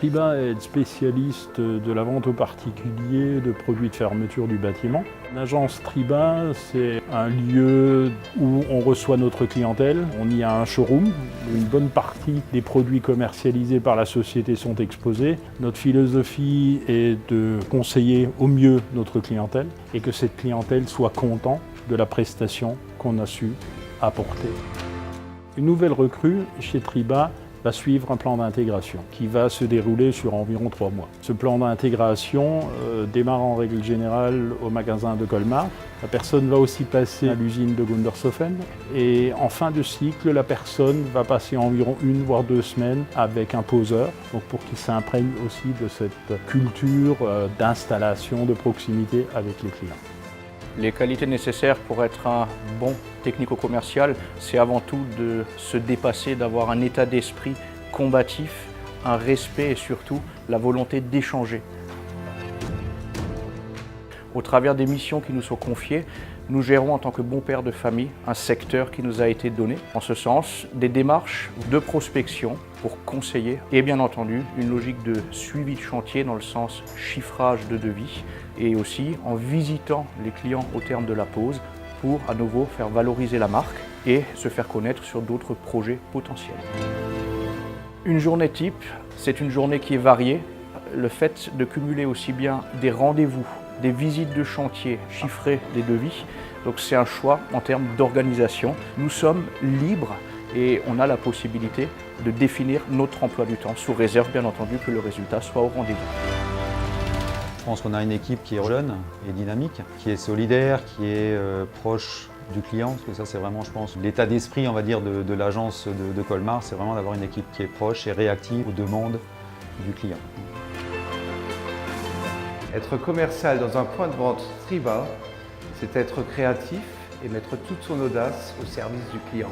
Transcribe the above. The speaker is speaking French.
Triba est spécialiste de la vente aux particuliers de produits de fermeture du bâtiment. L'agence Triba, c'est un lieu où on reçoit notre clientèle. On y a un showroom où une bonne partie des produits commercialisés par la société sont exposés. Notre philosophie est de conseiller au mieux notre clientèle et que cette clientèle soit contente de la prestation qu'on a su apporter. Une nouvelle recrue chez Triba va suivre un plan d'intégration qui va se dérouler sur environ 3 mois. Ce plan d'intégration démarre en règle générale au magasin de Colmar. La personne va aussi passer à l'usine de Gundershofen et en fin de cycle, la personne va passer environ 1 voire 2 semaines avec un poseur, donc pour qu'il s'imprègne aussi de cette culture d'installation, de proximité avec les clients. Les qualités nécessaires pour être un bon technico-commercial, c'est avant tout de se dépasser, d'avoir un état d'esprit combatif, un respect et surtout la volonté d'échanger. Au travers des missions qui nous sont confiées, nous gérons en tant que bon père de famille un secteur qui nous a été donné. En ce sens, des démarches de prospection pour conseiller et bien entendu une logique de suivi de chantier dans le sens chiffrage de devis et aussi en visitant les clients au terme de la pause pour à nouveau faire valoriser la marque et se faire connaître sur d'autres projets potentiels. Une journée type, c'est une journée qui est variée. Le fait de cumuler aussi bien des rendez-vous, des visites de chantier, chiffrer des devis, donc c'est un choix en termes d'organisation. Nous sommes libres et on a la possibilité de définir notre emploi du temps, sous réserve bien entendu que le résultat soit au rendez-vous. Je pense qu'on a une équipe qui est jeune et dynamique, qui est solidaire, qui est proche du client, parce que ça c'est vraiment, je pense, l'état d'esprit, on va dire, de l'agence de Colmar, c'est vraiment d'avoir une équipe qui est proche et réactive aux demandes du client. Être commercial dans un point de vente Triba, c'est être créatif et mettre toute son audace au service du client.